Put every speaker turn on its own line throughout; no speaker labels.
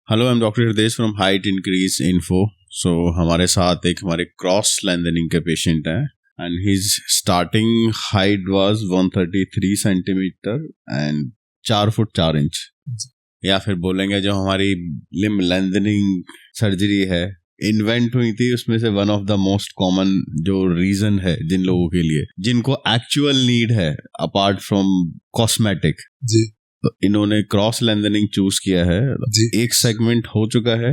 Hello, I am doctor हृदय from height increase info. सो हमारे साथ एक हमारे क्रॉस लेंथनिंग के पेशेंट हैं and his starting height was 133 centimetre and 4 foot 4 inch, या फिर बोलेंगे जो हमारी लिम्ब लेंथनिंग सर्जरी है इन्वेंट हुई थी, उसमें से one of the most common जो रीजन है जिन लोगों के लिए जिनको एक्चुअल नीड है अपार्ट फ्रॉम कॉस्मेटिक,
जी
तो इन्होंने क्रॉस लेंथनिंग चूज किया है
जी।
एक सेगमेंट हो चुका है,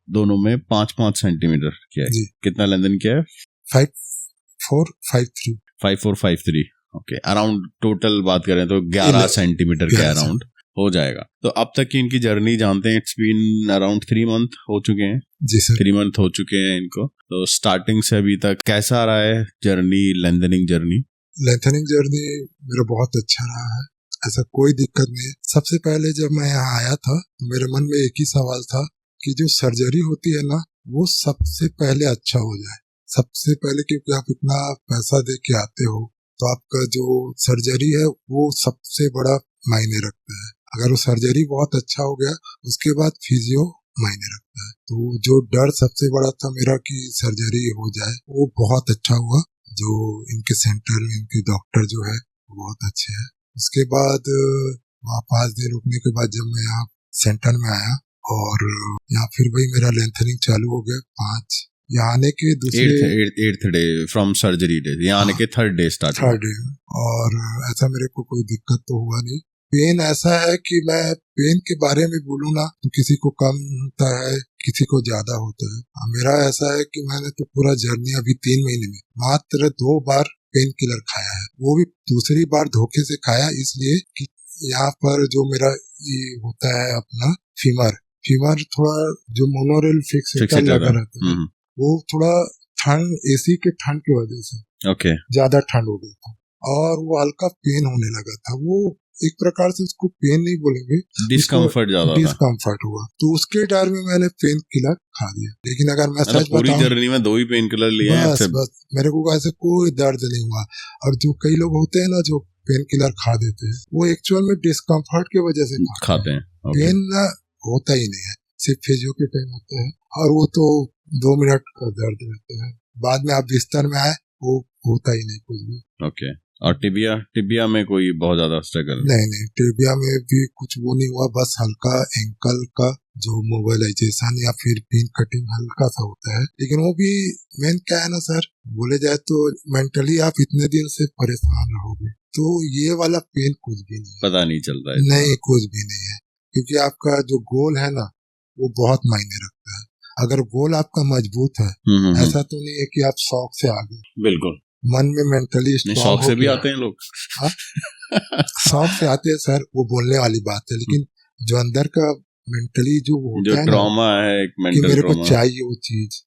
दोनों में 5-5 सेंटीमीटर किया है।
जी।
कितना लेंथन किया है?
5453।
5453। ओके, अराउंड टोटल बात करें तो 11 सेंटीमीटर के अराउंड हो जाएगा। तो अब तक की इनकी जर्नी जानते हैं। इट्स बीन अराउंड 3 मंथ हो चुके हैं।
जी सर।
3 मंथ हो चुके हैं इनको। तो स्टार्टिंग से अभी तक कैसा रहा है journey, lengthening journey?
Lengthening journey मेरा बहुत अच्छा रहा है, ऐसा कोई दिक्कत नहीं है। सबसे पहले जब मैं यहाँ आया था मेरे मन में एक ही सवाल था कि जो सर्जरी होती है ना वो सबसे पहले अच्छा हो जाए। सबसे पहले, क्योंकि आप इतना पैसा दे के आते हो तो आपका जो सर्जरी है वो सबसे बड़ा मायने रखता है। अगर वो सर्जरी बहुत अच्छा हो गया उसके बाद फिजियो मायने रखता है। तो जो डर सबसे बड़ा था मेरा कि सर्जरी हो जाए वो बहुत अच्छा हुआ। जो इनके सेंटर इनके डॉक्टर जो है बहुत अच्छे हैं। उसके बाद वहाँ 5 दिन रुकने के बाद जब मैं यहाँ सेंटर में आया और यहाँ फिर वही मेरा लेंथनिंग चालू हो गया। 5 यहाँ आने के दूसरे
8th day from surgery day, यहाँ आने के 3rd डे स्टार्ट हुआ।
3rd डे, और ऐसा मेरे को कोई दिक्कत तो हुआ नहीं। पेन ऐसा है कि मैं पेन के बारे में बोलूँ ना तो किसी को कम होता है किसी को ज्यादा होता है। मेरा ऐसा है कि मैंने तो पूरा जर्नी अभी 3 महीने में मात्र 2 बार पेन किलर खाया है, वो भी दूसरी बार धोखे से खाया, इसलिए कि यहाँ पर जो मेरा ये होता है अपना फीमर थोड़ा जो मोनोरेल फिक्सेटर लगा रहता है वो थोड़ा ठंड, एसी के ठंड की वजह से ज्यादा ठंड हो गई था और वो हल्का पेन होने लगा था। वो एक प्रकार से उसको पेन नहीं बोलेंगे, डिस्कम्फर्ट हुआ, तो उसके डर में मैंने पेन किलर खा दिया। लेकिन अगर मैं सच बताऊं
पूरी जर्नी में 2 ही पेन किलर लिए हैं।
बस मेरे को ऐसे कोई दर्द नहीं हुआ। और जो कई लोग होते हैं ना जो पेन किलर खा देते हैं वो एक्चुअल में डिस्कम्फर्ट की वजह से खाते हैं। पेन होता ही नहीं है, सिर्फ फिजियो के टाइम होता है और वो तो 2 मिनट का दर्द रहता है। बाद में आप बिस्तर में आए वो होता ही नहीं कुछ भी।
ओके। और टिबिया में कोई बहुत ज्यादा स्ट्रगल?
नहीं, टिबिया में भी कुछ वो नहीं हुआ, बस हल्का एंकल का जो मोबाइलाइजेशन या फिर पिन कटिंग हल्का सा होता है। लेकिन वो भी मेन क्या है ना सर, बोले जाए तो मेंटली आप इतने दिन से परेशान रहोगे तो ये वाला पेन कुछ भी नहीं,
पता नहीं चलता है।
नहीं, कुछ भी नहीं है, क्योंकि आपका जो गोल है ना वो बहुत मायने रखता है। अगर गोल आपका मजबूत है, ऐसा तो नहीं है कि आप शौक से आ गए।
बिल्कुल,
मन में मेंटली
शौक से भी आते हैं लोग।
शौक से आते हैं सर, वो बोलने वाली बात है, लेकिन जो अंदर का मेंटली जो होता
जो
है
ट्रॉमा है, एक मेंटल
कि मेरे
ट्रॉमा
को चाहिए वो चीज,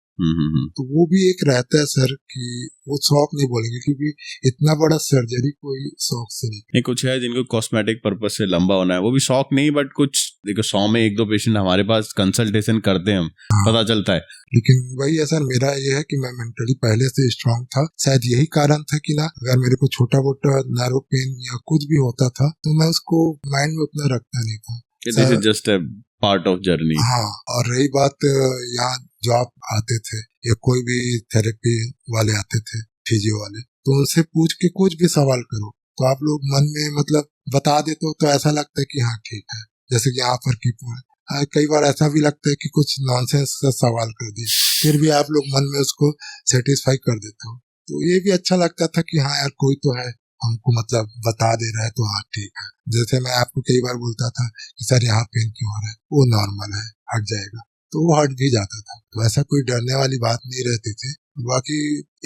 तो वो भी एक रहता है सर कि वो शौक नहीं बोलेंगे, क्योंकि इतना बड़ा सर्जरी कोई शौक से नहीं।
कुछ है जिनको कॉस्मेटिक पर्पस से लंबा होना है, वो भी शौक नहीं, बट कुछ देखो 100 में 1-2 पेशेंट हमारे पास कंसल्टेशन करते हैं हम, पता चलता है।
लेकिन वही है सर, मेरा ये है कि मैं मेंटली पहले से स्ट्रांग था। शायद यही कारण था कि ना अगर मेरे को छोटा मोटा नर्व पेन या कुछ भी होता था तो मैं उसको माइंड में उतना रखता नहीं था।
This is just a part of journey.
हाँ, और रही बात यहाँ जो आप आते थे या कोई भी थेरेपी वाले आते थे, फिजियो वाले, तो उनसे पूछ के कुछ भी सवाल करो तो आप लोग मन में मतलब बता देते हो तो ऐसा लगता है कि हाँ ठीक है। जैसे कि यहाँ पर कई बार ऐसा भी लगता है कि कुछ नॉनसेंस का सवाल कर दिए, फिर भी आप लोग मन में उसको सेटिस्फाई कर देते हो, तो ये भी अच्छा लगता था कि हाँ यार कोई तो है हमको मतलब बता दे रहा है, तो हाँ ठीक है। जैसे मैं आपको कई बार बोलता था कि सर यहाँ पेन क्यों हो रहा है, वो नॉर्मल है, हट जाएगा, तो वो हट भी जाता था। तो ऐसा कोई डरने वाली बात नहीं रहती थी। बाकी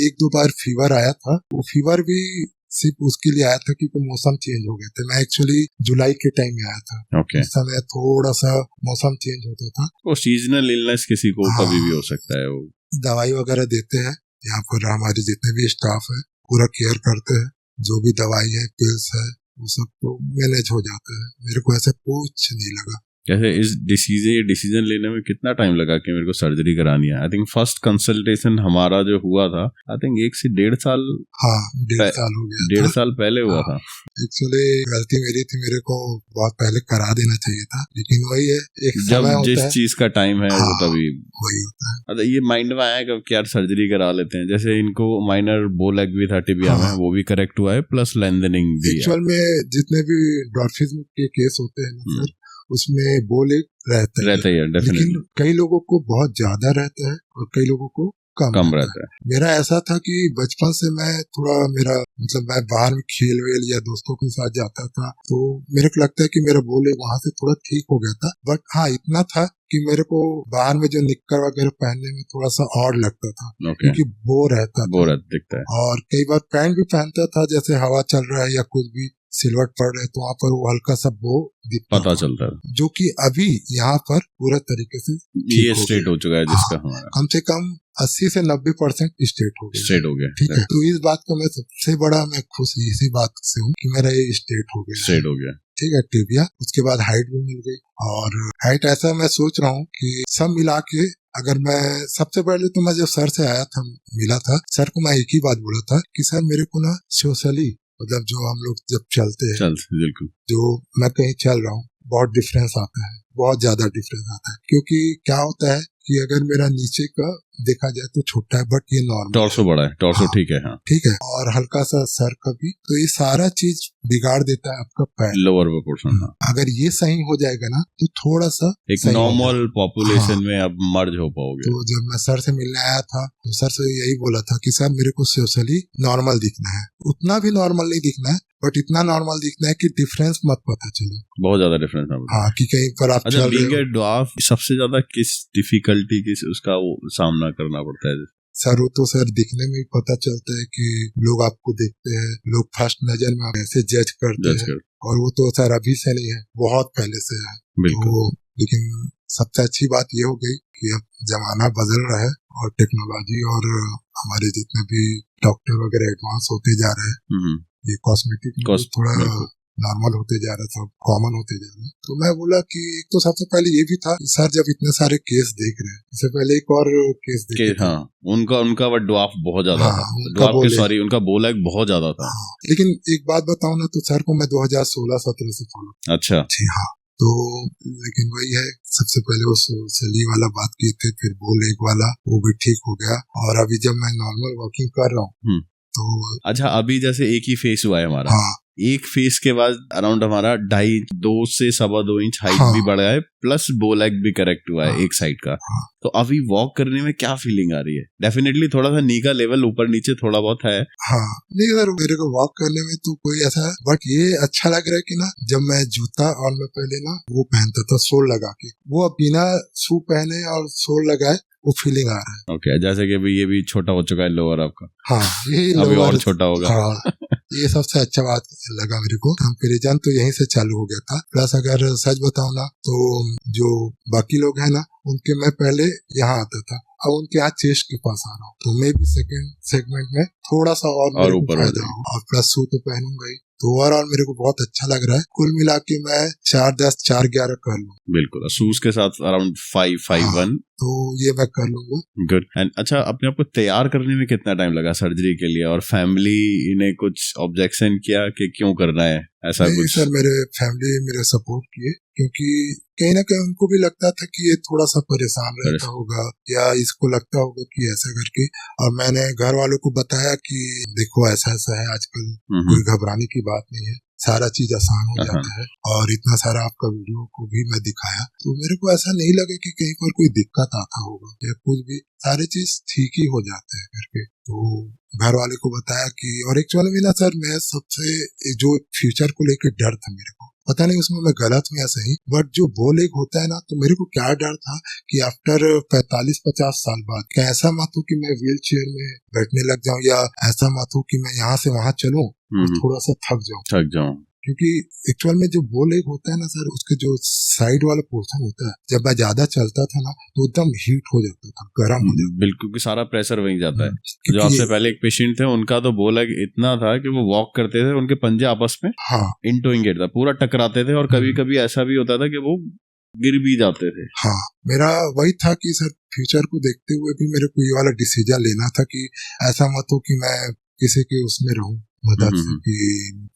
1-2 बार फीवर आया था, वो फीवर भी सिर्फ उसके लिए आया था क्योंकि मौसम चेंज हो गया था। मैं एक्चुअली जुलाई के टाइम में आया था। उस समय थोड़ा सा मौसम चेंज होता था।
वो सीजनल इलनेस किसी को कभी भी हो सकता है। वो
दवाई वगैरह देते हैं, यहाँ पर हमारे जितने भी स्टाफ है पूरा केयर करते हैं, जो भी दवाई है पिल्स है वो सब तो मैनेज हो जाता है। मेरे को ऐसा कुछ नहीं लगा।
जैसे इस डिसीजन लेने में कितना टाइम लगा कि मेरे को सर्जरी करानी है? आई थिंक फर्स्ट कंसल्टेशन हमारा जो हुआ था, आई थिंक 1 से 1.5 साल,
हाँ 1.5 साल हो गया,
1.5 साल पहले हुआ था।
एक्चुअली गलती मेरी थी, मेरे को बहुत पहले करा देना चाहिए था, लेकिन वही है एक समय होता
जिस
है,
चीज का टाइम है वो तभी
वही होता है।
अच्छा, ये माइंड में आया कब कि यार सर्जरी करा लेते हैं? जैसे इनको माइनर बोलैक भी था टिबिया में, वो भी करेक्ट हुआ है, प्लस लेंथनिंग भी है।
एक्चुअल में जितने भी डॉर्फिज्म के केस होते हैं ना सर, उसमें बोलेक रहता है
डेफिनेटली,
लेकिन कई लोगों को बहुत ज्यादा रहता है और कई लोगों को कम रहता है। मेरा ऐसा था कि बचपन से मैं थोड़ा, मेरा मतलब मैं बाहर में खेल वेल या दोस्तों के साथ जाता था, तो मेरे को लगता है कि मेरा बोले वहां से थोड़ा ठीक हो गया था। बट हाँ इतना था कि मेरे को बाहर में जो निक्कर वगैरह पहनने में थोड़ा सा और लगता था, क्योंकि बो रहता था,
दिखता है।
और कई बार पैंट भी पहनता था, जैसे हवा चल रहा है या कुछ भी सिलवट पड़ रहे तो वहाँ पर वो हल्का सा बो
पता चलता है, जो
कि अभी यहाँ पर पूरा तरीके से
ये स्ट्रेट हो चुका है, जिसका हमारा
कम से कम 80 से 90% स्ट्रेट हो गया। ठीक है, तो इस बात का मैं सबसे बड़ा मैं खुश इसी बात से हूँ कि मेरा ये स्ट्रेट हो गया। ठीक है, टिबिया, उसके बाद हाइट भी मिल गई, और हाइट ऐसा मैं सोच रहा हूँ कि सब मिला के, अगर मैं सबसे पहले तो मैं जब सर से आया था, मिला था सर को, मैं एक ही बात बोला था कि सर मेरे को ना सोशली, मतलब जो हम लोग जब चलते हैं,
बिल्कुल,
जो मैं कहीं चल रहा हूँ, बहुत डिफरेंस आता है, बहुत ज्यादा डिफरेंस आता है, क्योंकि क्या होता है कि अगर मेरा नीचे का देखा जाए तो छोटा है, बट ये नॉर्मल,
टॉर्सो बड़ा है, टॉर्सो ठीक है, हाँ
ठीक है, और हल्का सा सर का भी, तो ये सारा चीज बिगाड़ देता है आपका पैर,
लोअर प्रोपोर्शन।
अगर ये सही हो जाएगा ना तो थोड़ा सा
एक नॉर्मल पॉपुलेशन में आप मर्ज हो पाओगे।
तो जब मैं सर से मिलने आया था तो सर से यही बोला था कि सर मेरे को सोशली नॉर्मल दिखना है, उतना भी नॉर्मल नहीं दिखना है, बट इतना नॉर्मल दिखना है कि डिफरेंस मत पता चले, बहुत ज्यादा डिफरेंस ना, हाँ, कि कहीं पर आप
चल रहे हो। ड्वार्फ सबसे ज्यादा किस डिफिकल्टी, किस उसका वो सामना करना पड़ता है?
सर वो तो सर दिखने में ही पता चलता है कि लोग आपको देखते हैं, लोग फर्स्ट नजर में ऐसे जज करते हैं, और वो तो सर अभी से नहीं है, बहुत पहले से है। तो लेकिन सबसे अच्छी बात ये हो गई कि अब जमाना बदल रहा है और टेक्नोलॉजी और हमारे जितने भी डॉक्टर वगैरह एडवांस होते जा रहे हैं, ये कॉस्मेटिक थोड़ा नॉर्मल होते जा रहा था, कॉमन होते जा रहा है। तो मैं बोला कि तो सबसे पहले ये भी था कि सर जब इतने सारे केस देख रहे हैं, इससे पहले एक और केस देखे थे,
हाँ, उनका वो ड्वार्फ बहुत ज्यादा था, उनका बोलैक बहुत ज्यादा था।
लेकिन एक बात बताऊं ना, तो सर को मैं 2016-17 से फॉलो,
अच्छा,
हाँ, तो लेकिन वही है, सबसे पहले वो सली वाला बात की थी, फिर बोलैक वाला, वो भी ठीक हो गया, और अभी जब मैं नॉर्मल वॉकिंग कर रहा हूँ तो
अच्छा, अभी जैसे एक ही फेस हुआ है हमारा, एक फेस के बाद अराउंड हमारा 2.5 से 2.25 इंच हाइट भी बढ़ गया है, प्लस बोलैक भी करेक्ट हुआ है एक साइड का। तो अभी वॉक करने में क्या फीलिंग आ रही है? डेफिनेटली थोड़ा सा नी का लेवल ऊपर नीचे थोड़ा बहुत है, हाँ,
नहीं सर, मेरे को वॉक करने में तो कोई ऐसा, बट ये अच्छा लग रहा है कि ना, जब मैं जूता और मैं पहले ना वो पहनता था सोल लगा के, वो अब बिना शू पहने और सोल लगाए वो फीलिंग आ रहा है।
ओके, जैसे कि भी ये भी छोटा हो चुका है लोअर आपका,
हाँ, ये
अभी और छोटा होगा,
हाँ, ये सबसे अच्छा बात लगा मेरे को। कंपैरिजन तो यहीं से चालू हो गया था। प्लस अगर सच बताऊं ना, तो जो बाकी लोग हैं ना, उनके मैं पहले यहाँ आता था, अब उनके यहाँ चेस्ट के पास आ रहा हूँ, तो मैं भी सेकंड सेगमेंट में थोड़ा सा और ऊपर आ जाऊँ, और प्लस शू तो पहनूंगा ही। तो ओवरऑल मेरे को बहुत अच्छा लग रहा है। कुल मिला के मैं 4-10 4-11 कर लूँ।
बिल्कुल, शूज के साथ अराउंड 5-5-1,
तो ये मैं कर लूंगा।
गुड। एंड अच्छा, अपने आप को तैयार करने में कितना टाइम लगा सर्जरी के लिए? और फैमिली ने कुछ ऑब्जेक्शन किया कि क्यों करना है ऐसा कुछ?
सर, मेरे फैमिली मेरे सपोर्ट किए, क्योंकि कहीं ना कहीं उनको भी लगता था कि ये थोड़ा सा परेशान रहता होगा, या इसको लगता होगा कि ऐसा करके। और मैंने घर वालों को बताया कि देखो ऐसा ऐसा है आजकल, कोई घबराने की बात नहीं है, सारा चीज आसान हो जाता है। और इतना सारा आपका वीडियो को भी मैं दिखाया, तो मेरे को ऐसा नहीं लगा कि कहीं पर कोई दिक्कत आता होगा या कुछ भी, सारी चीज ठीक ही हो जाते हैं करके। तो घर वाले को बताया कि, और एक्चुअली में ना सर, मैं सबसे जो फ्यूचर को लेकर डर था मेरे को, पता नहीं उसमें मैं गलत हूँ या सही, बट जो बोलैक होता है ना, तो मेरे को क्या डर था कि आफ्टर 45-50 साल बाद क्या ऐसा मत हो कि मैं व्हील चेयर में बैठने लग जाऊं, या ऐसा मत हो कि मैं यहाँ से वहां चलूं और थोड़ा सा थक जाऊं। क्योंकि एक्चुअल में जो बोलैक होता है ना सर, उसके जो साइड वाला पोर्शन होता है, जब मैं ज्यादा चलता था ना तो एकदम हीट हो जाता था, गर्म हो जाता था।
बिल्कुल, क्योंकि सारा प्रेशर वहीं जाता है। जो आपसे पहले एक पेशेंट थे, उनका तो बोलैक इतना था कि वो वॉक करते थे, उनके पंजे आपस में इंटोइंगेट था, पूरा टकराते थे, और कभी कभी ऐसा भी होता था कि वो गिर भी जाते थे।
हाँ, मेरा वही था कि सर फ्यूचर को देखते हुए भी मेरे को ये वाला डिसीजन लेना था कि ऐसा मत हो कि मैं किसी के उसमें रहूं मदद से कि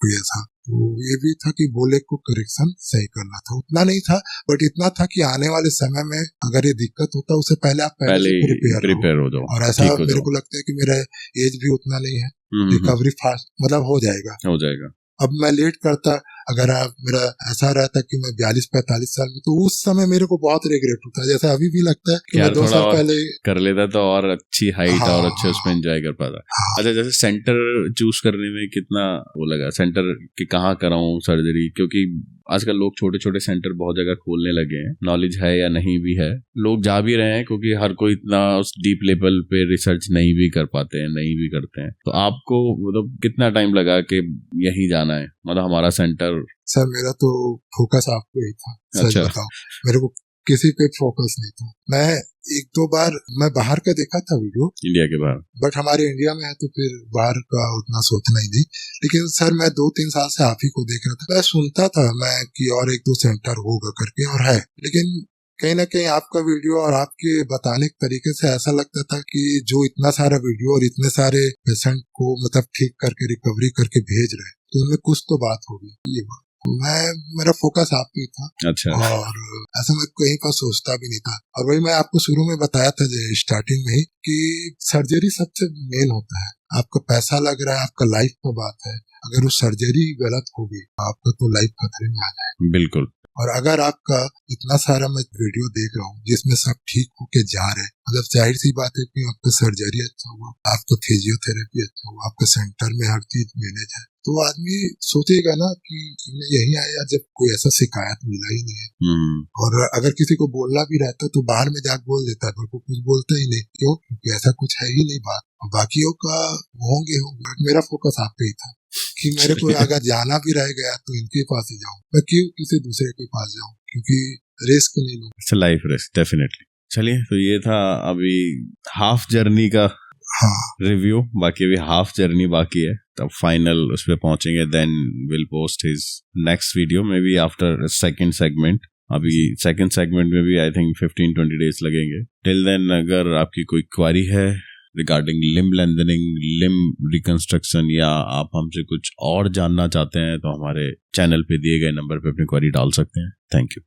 कोई ऐसा। तो ये भी था कि बोले को करेक्शन सही करना था, उतना नहीं था बट इतना था कि आने वाले समय में अगर ये दिक्कत होता उससे पहले आप पहले से प्रिपेयर हो जाओ। और ऐसा मेरे को लगता है कि मेरा एज भी उतना नहीं है, रिकवरी फास्ट मतलब हो जाएगा। अब मैं लेट करता, अगर मेरा ऐसा रहता कि मैं 42-45 साल में, तो उस समय मेरे को बहुत रिग्रेट होता है। जैसे अभी भी लगता है कि मैं 2 साल पहले कर
लेता तो और अच्छी हाइट और अच्छे उसमें एंजॉय कर पाता। अच्छा, जैसे सेंटर चूज करने में कितना वो लगा, सेंटर कि कहाँ कराऊं सर्जरी, क्योंकि आजकल लोग छोटे छोटे सेंटर बहुत जगह खोलने लगे हैं, नॉलेज है या नहीं भी है, लोग जा भी रहे हैं क्योंकि हर कोई इतना उस डीप लेवल पे रिसर्च नहीं भी कर पाते हैं, नहीं भी करते हैं। तो आपको मतलब कितना टाइम लगा कि यहीं जाना है, मतलब हमारा सेंटर?
सर मेरा तो फोकस आपको ही था, सच बताओ, मेरे को किसी पे फोकस नहीं था। मैं 1-2 बार मैं बाहर का देखा था वीडियो, इंडिया के बाहर, बट हमारे इंडिया में है तो फिर बाहर का उतना सोचना ही नहीं। लेकिन सर मैं 2-3 साल से आप ही को देख रहा था, मैं सुनता था मैं कि और 1-2 सेंटर होगा करके, और है, लेकिन कहीं ना कहीं आपका वीडियो और आपके बताने के तरीके से ऐसा लगता था कि जो इतना सारा वीडियो और इतने सारे पेशेंट को मतलब ठीक करके रिकवरी करके भेज रहे हैं, तो उनमें कुछ तो बात होगी। ये बात मेरा फोकस आप पे था। अच्छा। और ऐसा मैं कहीं पर सोचता भी नहीं था। और वही मैं आपको शुरू में बताया था स्टार्टिंग में ही कि सर्जरी सबसे मेन होता है। आपका पैसा लग रहा है, आपका लाइफ का बात है, अगर वो सर्जरी गलत होगी आपका तो लाइफ खतरे में आ जाए। बिल्कुल। और अगर आपका इतना सारा मैं वीडियो देख रहा हूँ जिसमें सब ठीक होके जा रहे हैं, मतलब जाहिर सी बात है कि आपका सर्जरी अच्छा हुआ, आपका फिजियोथेरेपी अच्छा हुआ, आपका सेंटर में हर चीज मैनेज है, तो आदमी सोचेगा ना कि यही आया जब कोई ऐसा शिकायत मिला ही नहीं है। और अगर किसी को बोलना भी रहता तो बाहर में जाकर बोल देता है, पर कुछ बोलता ही नहीं। क्यों? क्योंकि ऐसा कुछ है ही नहीं बात। बाकियों का होंगे। मेरा फोकस आप पे ही था कि मेरे को अगर जाना भी रह गया तो इनके पास ही जाऊं, मैं क्यों किसी दूसरे के पास जाऊं, क्योंकि रिस्क नहीं लूं। It's life risk definitely. चलिए, तो ये था अभी हाफ जर्नी का रिव्यू, बाकी अभी हाफ जर्नी बाकी है, तब फाइनल उस पे पहुंचेंगे, then will post his next video maybe after second segment. अभी सेकंड सेगमेंट में भी आई थिंक 15-20 डेज लगेंगे। टिल देन अगर आपकी कोई क्वेरी है regarding limb lengthening, limb reconstruction, या आप हमसे कुछ और जानना चाहते हैं, तो हमारे चैनल पे दिए गए नंबर पे अपनी क्वेरी डाल सकते हैं। Thank you.